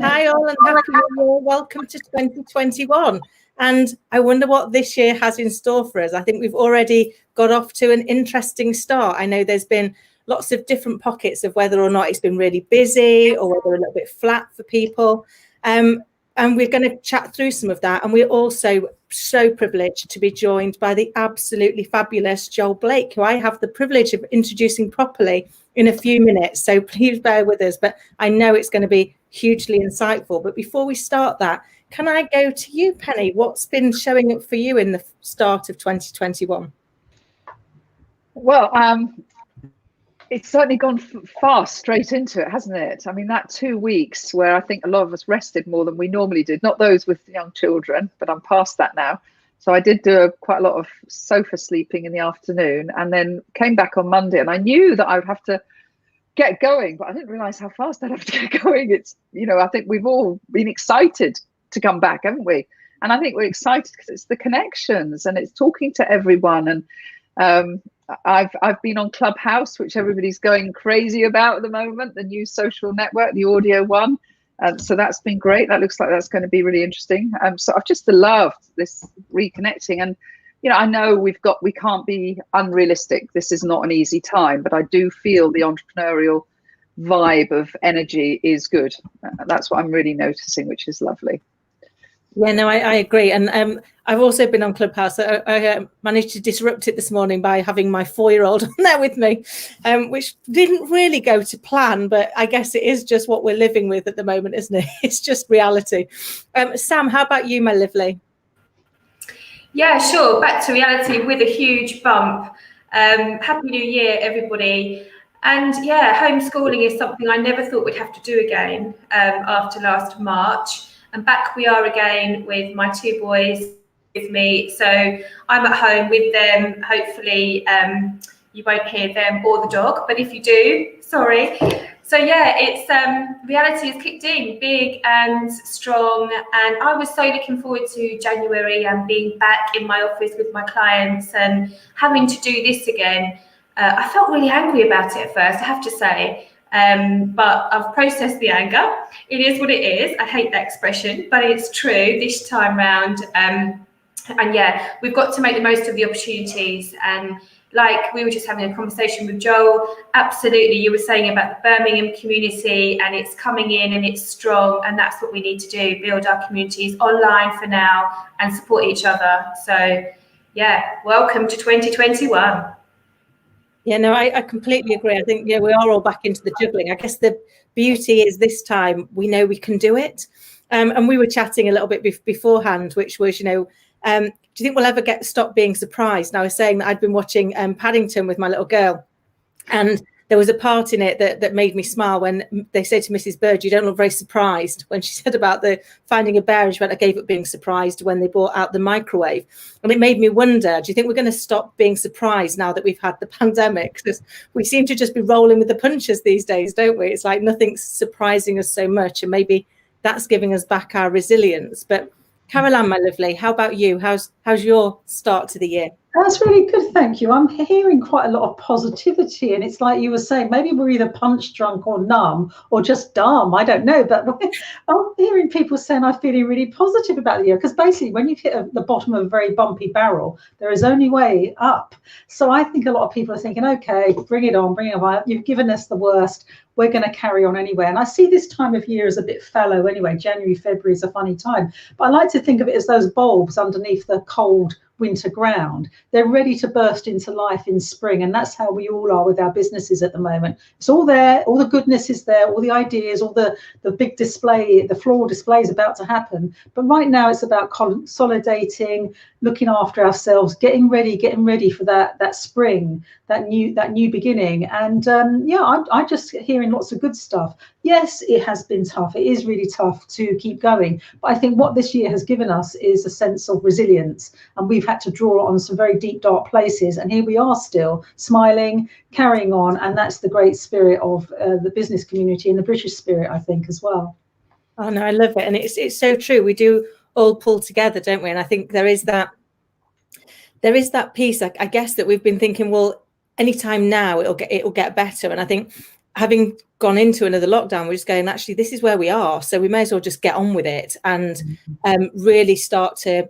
Hi all and happy new year. Welcome to 2021. And I wonder what this year has in store for us. I think we've already got off to an interesting start. I know there's been lots of different pockets of whether or not it's been really busy or whether a little bit flat for people. And we're going to chat through some of that. And we're also so privileged to be joined by the absolutely fabulous Joel Blake, who I have the privilege of introducing properly in a few minutes. So please bear with us. But I know it's going to be hugely insightful. But before we start that, can I go to you, Penny? What's been showing up for you in the start of 2021? Well, it's certainly gone fast straight into it, hasn't it? I mean, that 2 weeks where I think a lot of us rested more than we normally did, not those with young children, but I'm past that now. So I did do quite a lot of sofa sleeping in the afternoon and then came back on Monday, and I knew that I would have to get going, but I didn't realize how fast I'd have to get going. It's, you know, I think we've all been excited to come back, haven't we? And I think we're excited because it's the connections and it's talking to everyone. And I've been on Clubhouse, which everybody's going crazy about at the moment, the new social network, the audio one. So that's been great. That looks like that's going to be really interesting. So I've just loved this reconnecting. And, you know, I know we can't be unrealistic. This is not an easy time, but I do feel the entrepreneurial vibe of energy is good. That's what I'm really noticing, which is lovely. Yeah, no, I agree. And I've also been on Clubhouse. I managed to disrupt it this morning by having my 4-year-old on there with me, which didn't really go to plan, but I guess it is just what we're living with at the moment, isn't it? It's just reality. Sam, how about you, my lovely? Yeah, sure. Back to reality with a huge bump. Happy New Year, everybody. And yeah, homeschooling is something I never thought we'd have to do again after last March. And back we are again with my 2 boys with me. So I'm at home with them. Hopefully you won't hear them or the dog, but if you do, sorry. So yeah, it's reality has kicked in big and strong. And I was so looking forward to January and being back in my office with my clients and having to do this again. I felt really angry about it at first, I have to say. But I've processed the anger. It is what it is. I hate that expression, but it's true this time round. And yeah, we've got to make the most of the opportunities. And like we were just having a conversation with Joel, absolutely, you were saying about the Birmingham community, and it's coming in and it's strong, and that's what we need to do, build our communities online for now and support each other. So yeah, welcome to 2021. Yeah, no, I completely agree. I think, yeah, we are all back into the juggling. I guess the beauty is this time we know we can do it. And we were chatting a little bit beforehand, which was, you know, do you think we'll ever stop being surprised? And I was saying that I'd been watching Paddington with my little girl, and there was a part in it that made me smile when they said to Mrs. Bird, "You don't look very surprised," when she said about the finding a bear, and she went, "I gave up being surprised when they brought out the microwave." And it made me wonder, do you think we're going to stop being surprised now that we've had the pandemic? Because we seem to just be rolling with the punches these days, don't we? It's like nothing's surprising us so much, and maybe that's giving us back our resilience. But Caroline, my lovely, how about you? How's your start to the year? That's really good, thank you. I'm hearing quite a lot of positivity, and it's like you were saying, maybe we're either punch drunk or numb or just dumb, I don't know, but I'm hearing people saying I'm feeling really positive about the year, because basically when you've hit the bottom of a very bumpy barrel, there is only way up. So I think a lot of people are thinking, okay, bring it on, you've given us the worst, we're going to carry on anyway. And I see this time of year as a bit fallow anyway. January, February is a funny time, but I like to think of it as those bulbs underneath the cold winter ground. They're ready to burst into life in spring, and that's how we all are with our businesses at the moment. It's all there, all the goodness is there, all the ideas, all the big display, the floor display is about to happen. But right now it's about consolidating, looking after ourselves, getting ready for that spring, that new beginning. And yeah, I'm just hearing lots of good stuff. Yes, it has been tough. It is really tough to keep going. But I think what this year has given us is a sense of resilience. And we've had to draw on some very deep, dark places. And here we are still smiling, carrying on. And that's the great spirit of the business community and the British spirit, I think, as well. Oh, no, I love it. And it's so true. We do all pull together, don't we? And I think there is that piece, I guess, that we've been thinking, well, anytime now it'll get better. And I think having gone into another lockdown, we're just going, actually, this is where we are. So we may as well just get on with it and really start to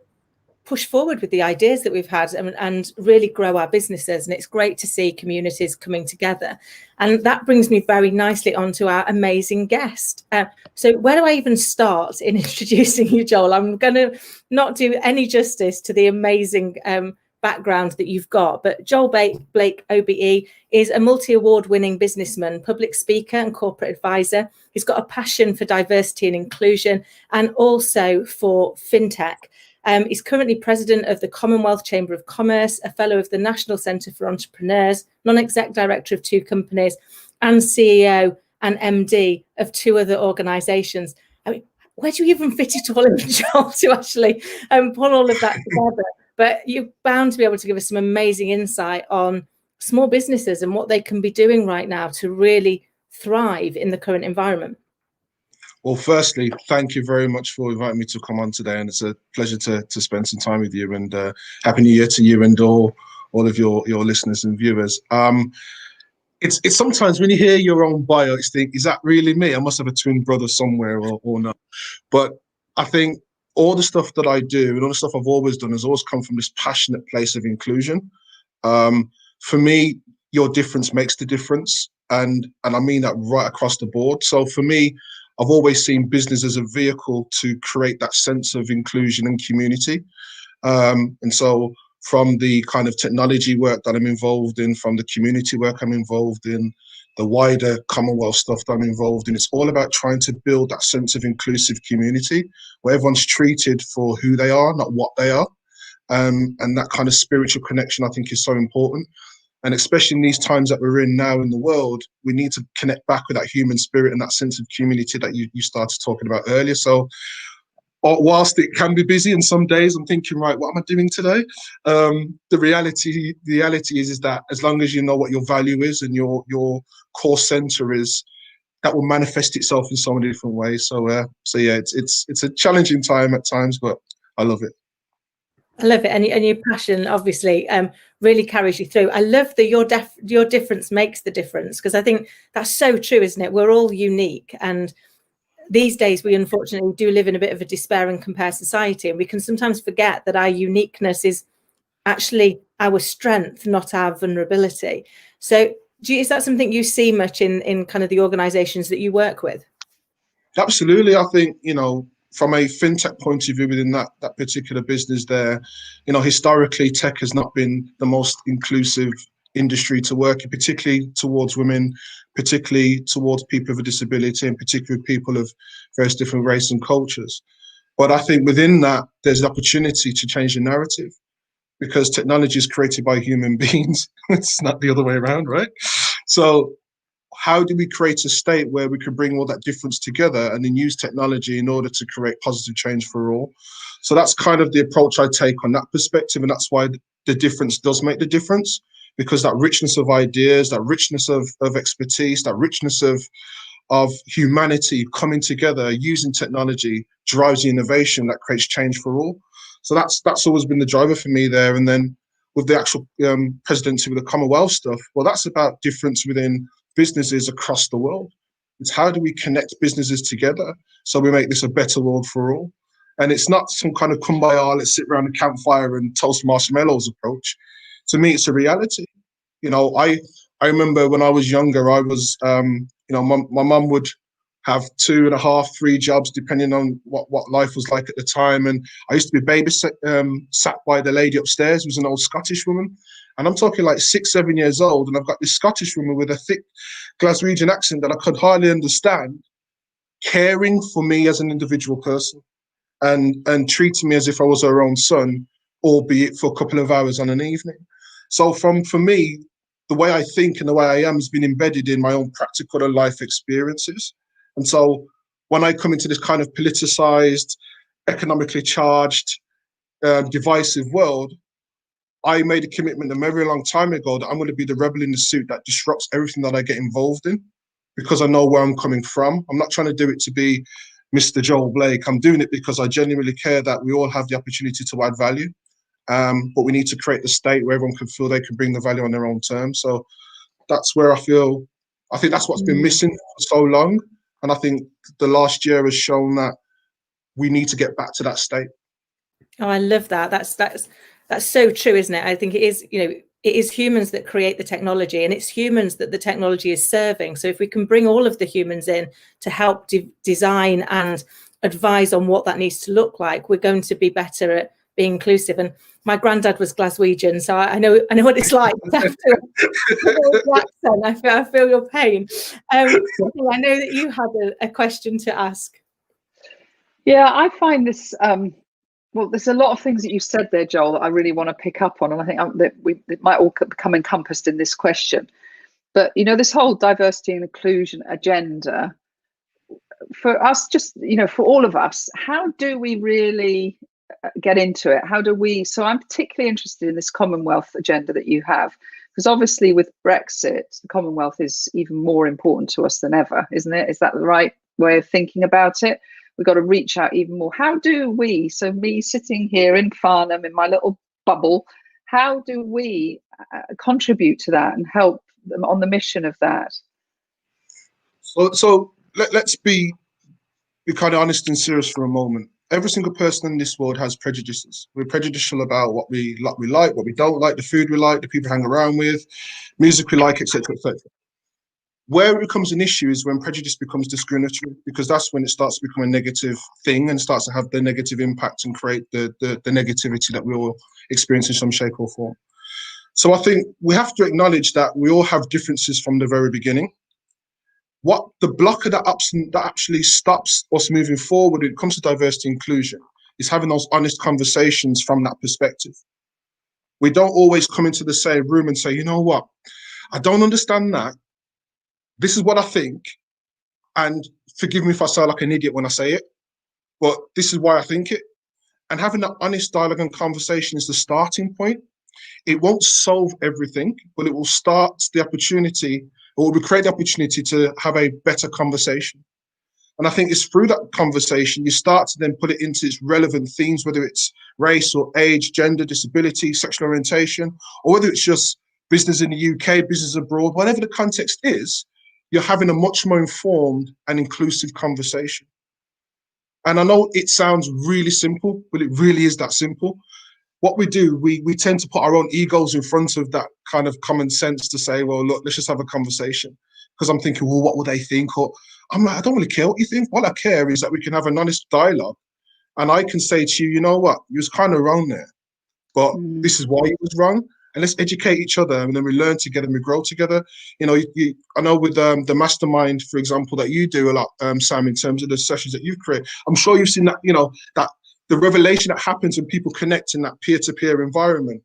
push forward with the ideas that we've had and really grow our businesses. And it's great to see communities coming together. And that brings me very nicely onto our amazing guest. So where do I even start in introducing you, Joel? I'm going to not do any justice to the amazing background that you've got, but Joel Blake OBE is a multi-award winning businessman, public speaker and corporate advisor. He's got a passion for diversity and inclusion and also for fintech. He's currently president of the Commonwealth Chamber of Commerce, a fellow of the National Centre for Entrepreneurs, non-exec director of 2 companies, and CEO and MD of 2 other organisations. I mean, where do you even fit it all in, Joel, to actually pull all of that together? But you're bound to be able to give us some amazing insight on small businesses and what they can be doing right now to really thrive in the current environment. Well, firstly, thank you very much for inviting me to come on today, and it's a pleasure to spend some time with you. And Happy New Year to you and all of your listeners and viewers. It's sometimes when you hear your own bio, you think, is that really me? I must have a twin brother somewhere or not. But I think all the stuff that I do and all the stuff I've always done has always come from this passionate place of inclusion. For me, your difference makes the difference, and I mean that right across the board. So for me, I've always seen business as a vehicle to create that sense of inclusion and community. And so from the kind of technology work that I'm involved in, from the community work I'm involved in, the wider Commonwealth stuff that I'm involved in, it's all about trying to build that sense of inclusive community where everyone's treated for who they are, not what they are. And that kind of spiritual connection, I think, is so important. And especially in these times that we're in now in the world, we need to connect back with that human spirit and that sense of community that you started talking about earlier. So whilst it can be busy and some days I'm thinking, right, what am I doing today? The reality is that as long as you know what your value is and your core center is, that will manifest itself in so many different ways. So yeah, it's a challenging time at times, but I love it. I love it, and your passion obviously really carries you through. I love that your difference makes the difference, because I think that's so true, isn't it? We're all unique, and these days we unfortunately do live in a bit of a despair and compare society, and we can sometimes forget that our uniqueness is actually our strength, not our vulnerability. So is that something you see much in kind of the organizations that you work with? Absolutely. I think, from a fintech point of view within that particular business there, historically tech has not been the most inclusive industry to work in, particularly towards women, particularly towards people with a disability, and particularly people of various different race and cultures. But I think within that, there's an opportunity to change the narrative, because technology is created by human beings. It's not the other way around, right? So how do we create a state where we can bring all that difference together and then use technology in order to create positive change for all? So that's kind of the approach I take on that perspective. And that's why the difference does make the difference, because that richness of ideas, that richness of expertise, that richness of humanity coming together using technology drives the innovation that creates change for all. So that's always been the driver for me there. And then with the actual presidency with the Commonwealth stuff, well, that's about difference within businesses across the world. It's how do we connect businesses together so we make this a better world for all? And it's not some kind of kumbaya, let's sit around a campfire and toast marshmallows approach. To me, it's a reality. I remember when I was younger, I was, my mum would have 2.5, 3 jobs, depending on what life was like at the time. And I used to be sat by the lady upstairs, who was an old Scottish woman. And I'm talking like 6, 7 years old. And I've got this Scottish woman with a thick Glaswegian accent that I could hardly understand, caring for me as an individual person and treating me as if I was her own son, albeit for a couple of hours on an evening. So for me, the way I think and the way I am has been embedded in my own practical and life experiences. And so when I come into this kind of politicized, economically charged, divisive world, I made a commitment a very long time ago that I'm going to be the rebel in the suit that disrupts everything that I get involved in, because I know where I'm coming from. I'm not trying to do it to be Mr. Joel Blake. I'm doing it because I genuinely care that we all have the opportunity to add value. But we need to create the state where everyone can feel they can bring the value on their own terms. So that's where I feel I think that's what's been missing for so long. And I think the last year has shown that we need to get back to that state. Oh, I love that. That's so true, isn't it? I think it is, it is humans that create the technology, and it's humans that the technology is serving. So if we can bring all of the humans in to help design and advise on what that needs to look like, we're going to be better at being inclusive. And my granddad was Glaswegian, so I know what it's like to have to accent. I feel your pain. I know that you had a question to ask. Yeah, I find this. Well, there's a lot of things that you said there, Joel, that I really want to pick up on, and I think that it might all become encompassed in this question. But this whole diversity and inclusion agenda, for us, just for all of us, how do we really get into it? How do we? So I'm particularly interested in this Commonwealth agenda that you have, because obviously with Brexit, the Commonwealth is even more important to us than ever, isn't it? Is that the right way of thinking about it? We've got to reach out even more. How do we, so me sitting here in Farnham in my little bubble, how do we contribute to that and help them on the mission of that? So let's be kind of honest and serious for a moment. Every single person in this world has prejudices. We're prejudicial about what we like, what we don't like, the food we like, the people we hang around with, music we like, etc., etc. Where it becomes an issue is when prejudice becomes discriminatory, because that's when it starts to become a negative thing and starts to have the negative impact and create the negativity that we all experience in some shape or form. So I think we have to acknowledge that we all have differences from the very beginning. What the blocker that actually stops us moving forward when it comes to diversity and inclusion is having those honest conversations from that perspective. We don't always come into the same room and say, you know what, I don't understand that. This is what I think, and forgive me if I sound like an idiot when I say it, but this is why I think it. And having that honest dialogue and conversation is the starting point. It won't solve everything, but it will start the opportunity, or it will create the opportunity to have a better conversation. And I think it's through that conversation, you start to then put it into its relevant themes, whether it's race or age, gender, disability, sexual orientation, or whether it's just business in the UK, business abroad, whatever the context is, you're having a much more informed and inclusive conversation. And I know it sounds really simple, but it really is that simple. What we do, we tend to put our own egos in front of that kind of common sense to say, well, look, let's just have a conversation. Because I'm thinking, well, what will they think? Or I'm like, I don't really care what you think. What I care is that we can have an honest dialogue. And I can say to you, you know what, you was kind of wrong there, but this is why it was wrong. And let's educate each other, and then we learn together and we grow together. I know with the mastermind, for example, that you do a lot, Sam, in terms of the sessions that you've created. I'm sure you've seen that, that the revelation that happens when people connect in that peer-to-peer environment.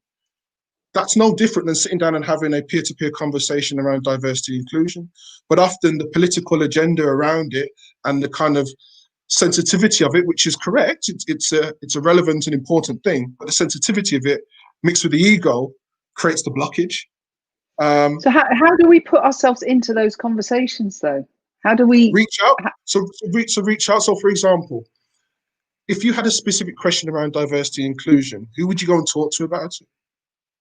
That's no different than sitting down and having a peer-to-peer conversation around diversity and inclusion. But often the political agenda around it and the kind of sensitivity of it, which is correct, it's a relevant and important thing, but the sensitivity of it mixed with the ego creates the blockage. So how do we put ourselves into those conversations, though? How do we reach out? So reach out. So, for example, if you had a specific question around diversity and inclusion, who would you go and talk to about it?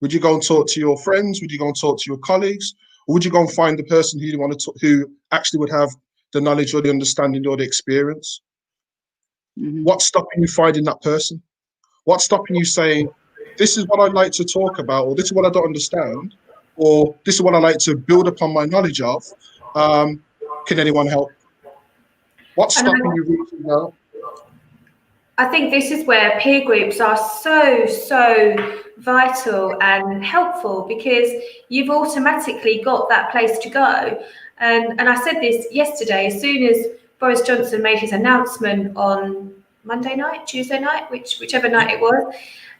Would you go and talk to your friends? Would you go and talk to your colleagues? Or would you go and find the person who you want to who actually would have the knowledge or the understanding or the experience? What's stopping you finding that person? What's stopping you saying, this is what I'd like to talk about, or this is what I don't understand, or this is what I like to build upon my knowledge of? Can anyone help? What's stopping you reaching out? I think this is where peer groups are so vital and helpful, because you've automatically got that place to go. And I said this yesterday, as soon as Boris Johnson made his announcement on Monday night, Tuesday night, whichever night it was,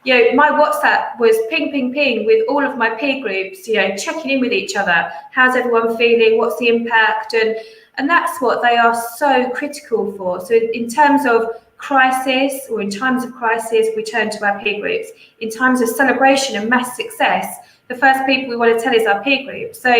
my WhatsApp was ping with all of my peer groups, checking in with each other. How's everyone feeling? What's the impact? And that's what they are so critical for. So in terms of crisis, or in times of crisis, we turn to our peer groups. In times of celebration and mass success, the first people we want to tell is our peer group. So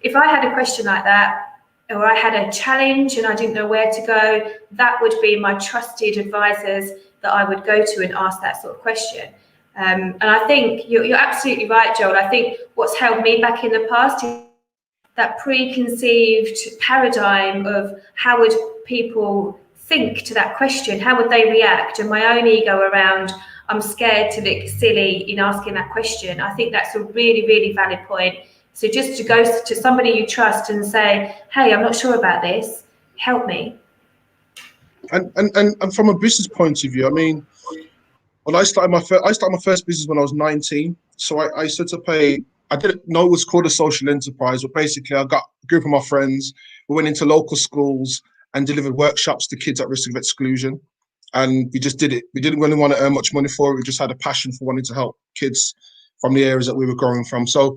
if I had a question like that, or I had a challenge and I didn't know where to go, that would be my trusted advisors that I would go to and ask that sort of question. And I think you're absolutely right, Joel. I think what's held me back in the past is that preconceived paradigm of how would people think to that question, how would they react, and my own ego around I'm scared to look silly in asking that question. I think that's a really, really valid point. So just to go to somebody you trust and say, hey, I'm not sure about this, help me. And from a business point of view, I mean, when I started my first business when I was 19. So I set up I didn't know it was called a social enterprise, but basically I got a group of my friends. We went into local schools and delivered workshops to kids at risk of exclusion. And we just did it. We didn't really want to earn much money for it. We just had a passion for wanting to help kids from the areas that we were growing from. So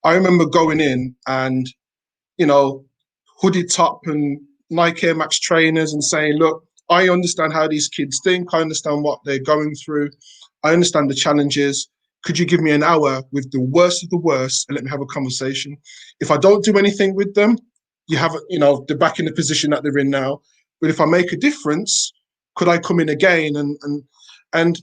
I remember going in and, you know, hooded top and Nike Air Max trainers and saying, look, I understand how these kids think. I understand what they're going through. I understand the challenges. Could you give me an hour with the worst of the worst and let me have a conversation? If I don't do anything with them, you have, you know, they're back in the position that they're in now. But if I make a difference, could I come in again? And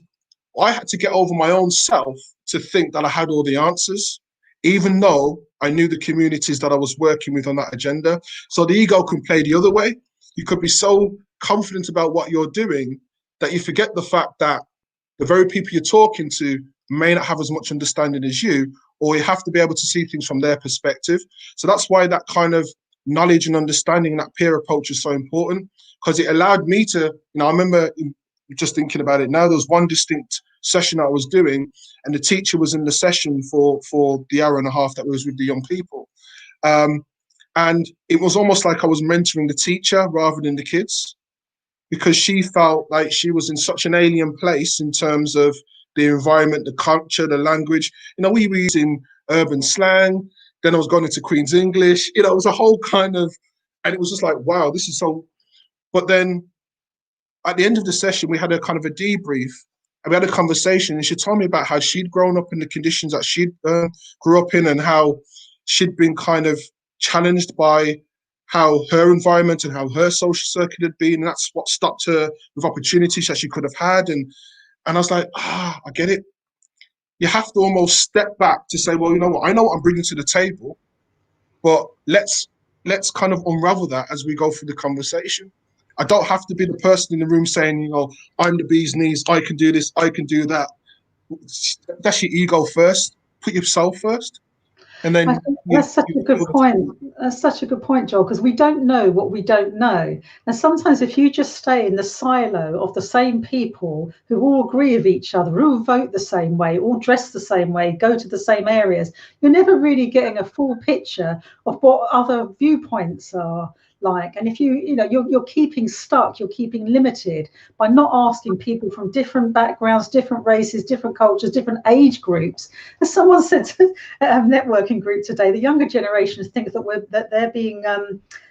I had to get over my own self to think that I had all the answers, even though I knew the communities that I was working with on that agenda. So the ego can play the other way. You could be so confident about what you're doing that you forget the fact that the very people you're talking to may not have as much understanding as you, or you have to be able to see things from their perspective. So that's why that kind of knowledge and understanding, that peer approach is so important, because it allowed me to, you know, I remember just thinking about it now, there was one distinct session I was doing and the teacher was in the session for the hour and a half that was with the young people. And it was almost like I was mentoring the teacher rather than the kids, because she felt like she was in such an alien place in terms of the environment, the culture, the language. You know, we were using urban slang, then I was going into Queen's English, you know, it was a whole kind of, and it was just like, wow, this is so. But then at the end of the session, we had a kind of a debrief and we had a conversation, and she told me about how she'd grown up in the conditions that she'd grew up in, and how she'd been kind of challenged by how her environment and how her social circuit had been, and that's what stopped her with opportunities that she could have had. And I was like, I get it. You have to almost step back to say, well, you know what, I know what I'm bringing to the table, but let's kind of unravel that as we go through the conversation. I don't have to be the person in the room saying, you know, I'm the bee's knees, I can do this, I can do that. That's your ego first. Put yourself first. And then I think that's such a good point. That's such a good point, Joel, because we don't know what we don't know. And sometimes if you just stay in the silo of the same people who all agree with each other, who all vote the same way, all dress the same way, go to the same areas, you're never really getting a full picture of what other viewpoints are like. And if you're keeping stuck, you're keeping limited by not asking people from different backgrounds, different races, different cultures, different age groups. As someone said to a networking group today, the younger generations think that they're being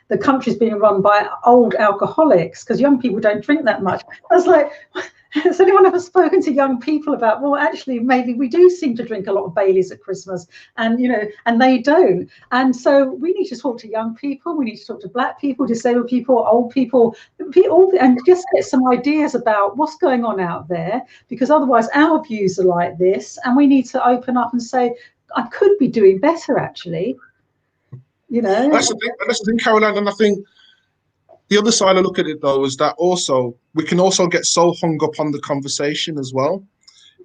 the country's being run by old alcoholics because young people don't drink that much. I was like, has anyone ever spoken to young people about, well, actually, maybe we do seem to drink a lot of Baileys at Christmas, and and they don't. And so we need to talk to young people, we need to talk to Black people, disabled people, old people, and just get some ideas about what's going on out there, because otherwise our views are like this, and we need to open up and say, I could be doing better, actually. That's the thing, Caroline, and I think the other side I look at it though is that also we can also get so hung up on the conversation as well.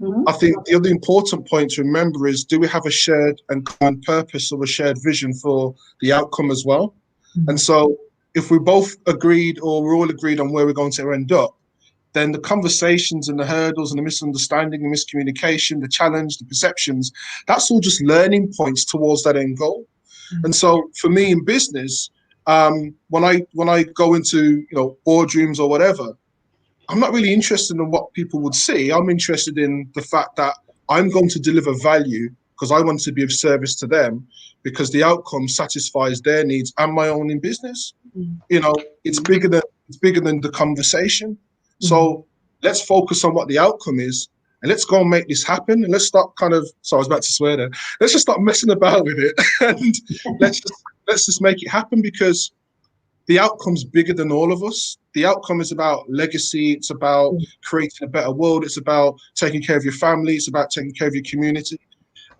Mm-hmm. I think the other important point to remember is, do we have a shared and common purpose or a shared vision for the outcome as well? Mm-hmm. And so if we both agreed, or we're all agreed on where we're going to end up, then the conversations and the hurdles and the misunderstanding and miscommunication, the challenge, the perceptions, that's all just learning points towards that end goal. Mm-hmm. And so for me in business, when I go into boardrooms or whatever, I'm not really interested in what people would see. I'm interested in the fact that I'm going to deliver value because I want to be of service to them, because the outcome satisfies their needs and my own in business. Mm-hmm. It's bigger than the conversation. Mm-hmm. So let's focus on what the outcome is, and let's go and make this happen. And let's start I was about to swear there. Let's just start messing about with it, and let's just make it happen, because the outcome's bigger than all of us. The outcome is about legacy. It's about creating a better world. It's about taking care of your family. It's about taking care of your community.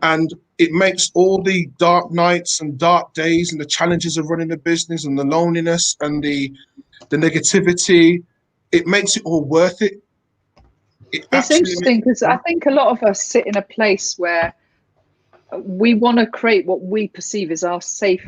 And it makes all the dark nights and dark days and the challenges of running a business and the loneliness and the negativity, it makes it all worth it. It's interesting because I think a lot of us sit in a place where we want to create what we perceive as our safe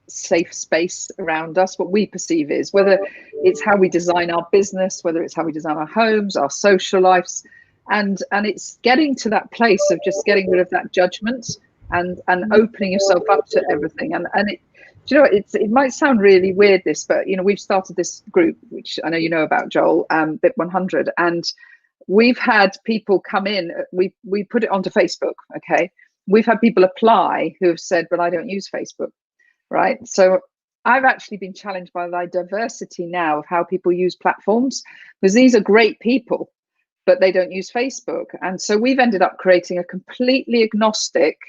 space around us, what we perceive is, whether it's how we design our business, whether it's how we design our homes, our social lives, and it's getting to that place of just getting rid of that judgment and opening yourself up to everything. And it, do you know, it might sound really weird, this, but you know, we've started this group, which I know you know about, Joel, BIP 100, and we've had people come in. We put it onto Facebook. Okay, we've had people apply who have said, but I don't use Facebook. Right. So I've actually been challenged by the diversity now of how people use platforms, because these are great people, but they don't use Facebook. And so we've ended up creating a completely agnostic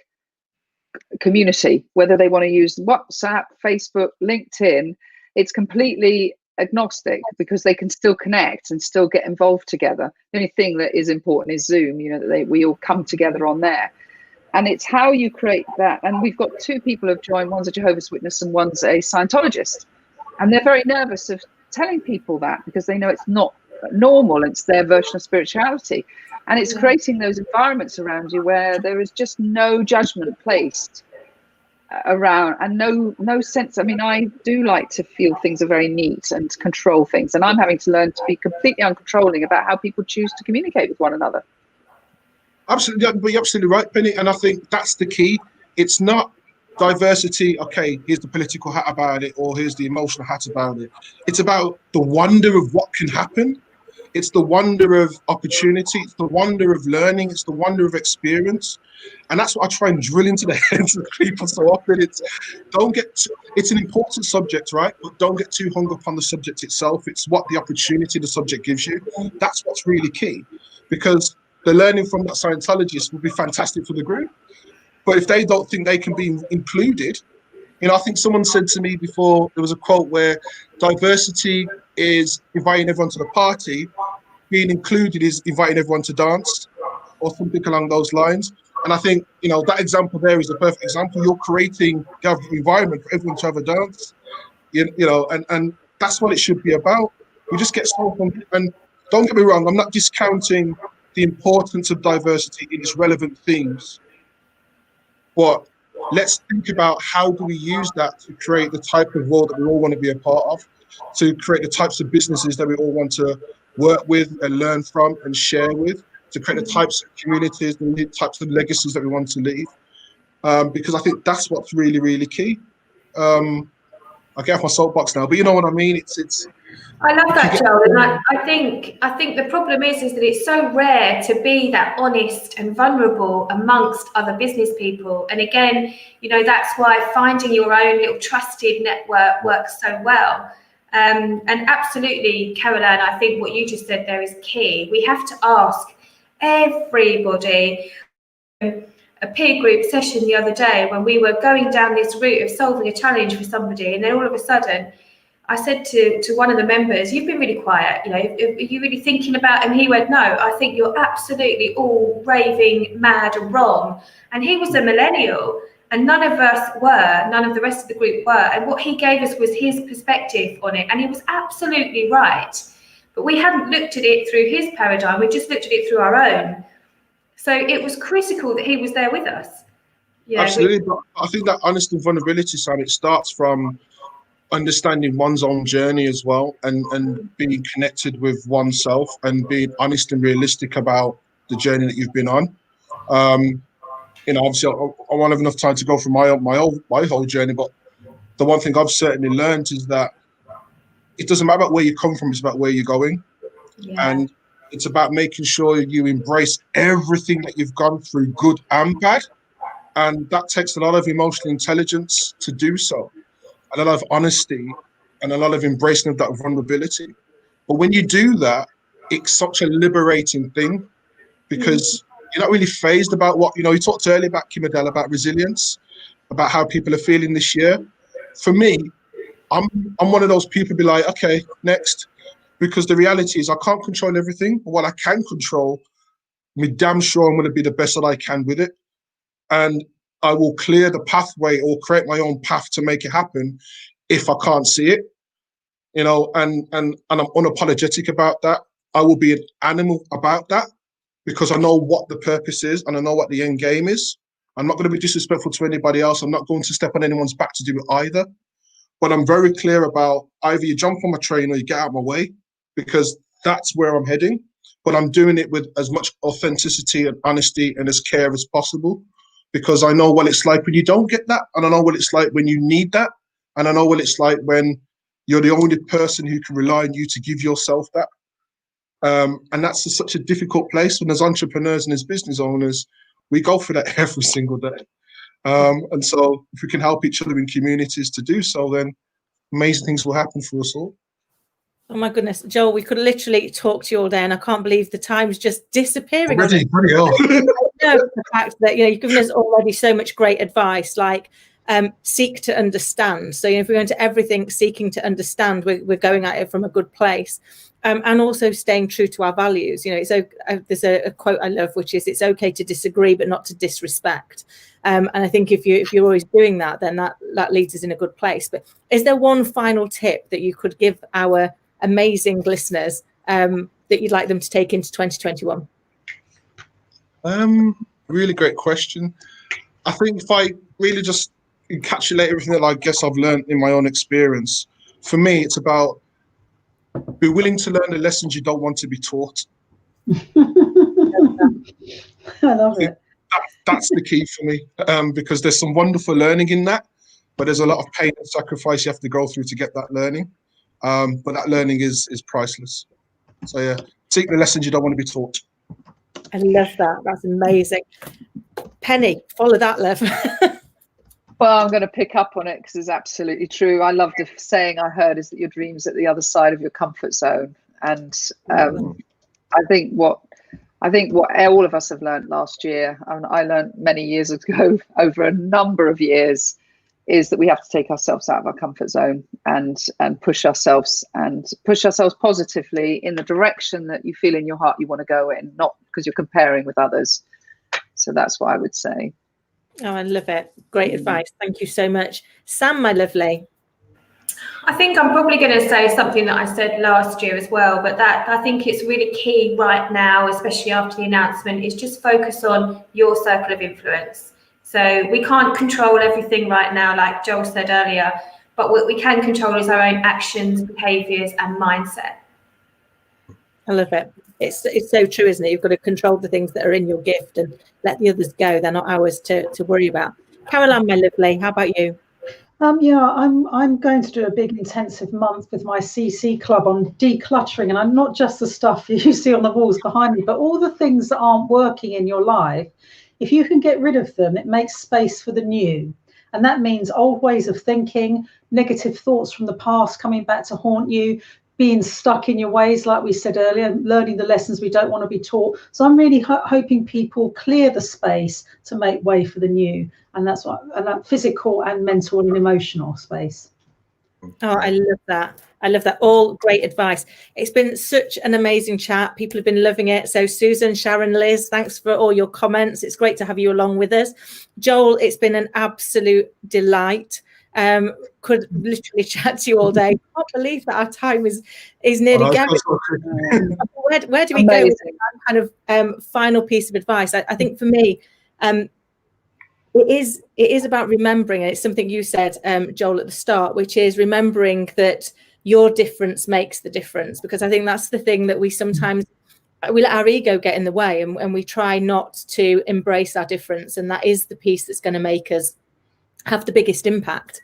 community, whether they want to use WhatsApp, Facebook, LinkedIn. It's completely agnostic because they can still connect and still get involved together. The only thing that is important is Zoom, you know, that we all come together on there. And it's how you create that. And we've got 2 people who've joined. One's a Jehovah's Witness and one's a Scientologist. And they're very nervous of telling people that because they know it's not normal. It's their version of spirituality. And it's creating those environments around you where there is just no judgment placed around and no sense. I mean, I do like to feel things are very neat and control things. And I'm having to learn to be completely uncontrolling about how people choose to communicate with one another. Absolutely, but you're absolutely right, Penny. And I think that's the key. It's not diversity, okay, here's the political hat about it, or here's the emotional hat about it. It's about the wonder of what can happen. It's the wonder of opportunity. It's the wonder of learning. It's the wonder of experience. And that's what I try and drill into the heads of people so often. It's an important subject, right? But don't get too hung up on the subject itself. It's what the opportunity the subject gives you. That's what's really key, because the learning from that Scientologist would be fantastic for the group. But if they don't think they can be included, you know, I think someone said to me before, there was a quote where diversity is inviting everyone to the party, being included is inviting everyone to dance, or something along those lines. And I think, you know, that example there is a perfect example. You're creating the environment for everyone to have a dance, you know, and that's what it should be about. We just get so, and don't get me wrong, I'm not discounting the importance of diversity in its relevant themes, but let's think about how do we use that to create the type of world that we all want to be a part of, to create the types of businesses that we all want to work with and learn from and share with, to create the types of communities and the types of legacies that we want to leave. Because I think that's what's really, really key. I get off my soapbox now, but you know what I mean? It's I love that, Joel, and I think the problem is that it's so rare to be that honest and vulnerable amongst other business people. And again, you know, that's why finding your own little trusted network works so well. And absolutely, Caroline, I think what you just said there is key. We have to ask everybody. A peer group session the other day when we were going down this route of solving a challenge for somebody, and then all of a sudden I said to one of the members, you've been really quiet, you know, are you really thinking about, and he went, no, I think you're absolutely all raving mad and wrong. And he was a millennial, and none of the rest of the group were, and what he gave us was his perspective on it, and he was absolutely right, but we hadn't looked at it through his paradigm, we just looked at it through our own. So it was critical that he was there with us. Yeah, absolutely, but I think that honesty and vulnerability, Sam, it starts from understanding one's own journey as well, and being connected with oneself and being honest and realistic about the journey that you've been on. You know, obviously I won't have enough time to go through my whole journey, but the one thing I've certainly learned is that it doesn't matter about where you come from, it's about where you're going. yeah. And it's about making sure you embrace everything that you've gone through, good and bad. And that takes a lot of emotional intelligence to do so, and a lot of honesty, and a lot of embracing of that vulnerability. But when you do that, it's such a liberating thing, because you're not really phased about what, you know, you talked earlier about Kim Adele, about resilience, about how people are feeling this year. For me, I'm one of those people be like, okay, next. Because the reality is I can't control everything, but what I can control, I'm damn sure I'm going to be the best that I can with it. and I will clear the pathway or create my own path to make it happen if I can't see it, you know, and I'm unapologetic about that. I will be an animal about that because I know what the purpose is and I know what the end game is. I'm not going to be disrespectful to anybody else. I'm not going to step on anyone's back to do it either. But I'm very clear about either you jump on my train or you get out of my way, because that's where I'm heading. But I'm doing it with as much authenticity and honesty and as care as possible, because I know what it's like when you don't get that. And I know what it's like when you need that. And I know what it's like when you're the only person who can rely on you to give yourself that. And that's such a difficult place. When as entrepreneurs and as business owners, we go through that every single day. And so if we can help each other in communities to do so, then amazing things will happen for us all. Oh my goodness, Joel, we could literally talk to you all day, and I can't believe the time's just disappearing. Already, bloody hell. The fact that, you know, you've given us already so much great advice, like seek to understand. So, you know, if we're going to everything seeking to understand, we're going at it from a good place. And also staying true to our values. You know, there's a quote I love, which is, it's okay to disagree, but not to disrespect. And I think if you're always doing that, then that leads us in a good place. But is there one final tip that you could give our amazing listeners that you'd like them to take into 2021? Really great question. I think if I really just encapsulate everything that I guess I've learned in my own experience, for me, it's about be willing to learn the lessons you don't want to be taught. I love it. That's the key for me, because there's some wonderful learning in that, but there's a lot of pain and sacrifice you have to go through to get that learning. But that learning is priceless. So yeah, take the lessons you don't want to be taught. I love that. That's amazing. Penny, follow that, love. Well, I'm going to pick up on it because it's absolutely true. I love the saying I heard is that your dream's at the other side of your comfort zone. And I think what all of us have learned last year, and I learned many years ago over a number of years, is that we have to take ourselves out of our comfort zone and push ourselves positively in the direction that you feel in your heart you want to go in, not because you're comparing with others. So that's what I would say. Oh, I love it. Great advice. Thank you so much. Sam, my lovely. I think I'm probably going to say something that I said last year as well, but that I think it's really key right now, especially after the announcement, is just focus on your circle of influence. So we can't control everything right now, like Joel said earlier, but what we can control is our own actions, behaviours and mindset. I love it. It's so true, isn't it? You've got to control the things that are in your gift and let the others go. They're not ours to worry about. Caroline, my lovely, how about you? Yeah, I'm going to do a big intensive month with my CC club on decluttering, and I'm not just the stuff you see on the walls behind me, but all the things that aren't working in your life. If you can get rid of them, it makes space for the new. And that means old ways of thinking, negative thoughts from the past coming back to haunt you, being stuck in your ways, like we said earlier, learning the lessons we don't want to be taught. So I'm really hoping people clear the space to make way for the new. And that's what, and that physical and mental and emotional space. Oh, I love that. I love that. All great advice. It's been such an amazing chat. People have been loving it. So Susan, Sharon, Liz, thanks for all your comments. It's great to have you along with us. Joel, it's been an absolute delight. Could literally chat to you all day. I can't believe that our time is nearly going. Where do we go with that kind of final piece of advice? I think for me, it is about remembering, and it's something you said, Joel, at the start, which is remembering that your difference makes the difference. Because I think that's the thing that we sometimes, we let our ego get in the way, and we try not to embrace our difference. And that is the piece that's going to make us have the biggest impact.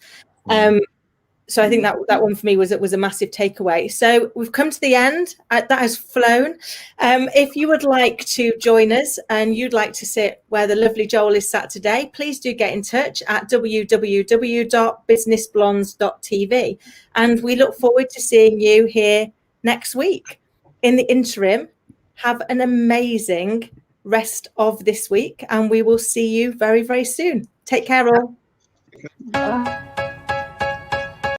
So I think that one for me was a massive takeaway. So we've come to the end. That has flown. If you would like to join us and you'd like to sit where the lovely Joel is sat today, please do get in touch at www.businessblondes.tv. And we look forward to seeing you here next week. In the interim, have an amazing rest of this week, and we will see you very, very soon. Take care all. Bye.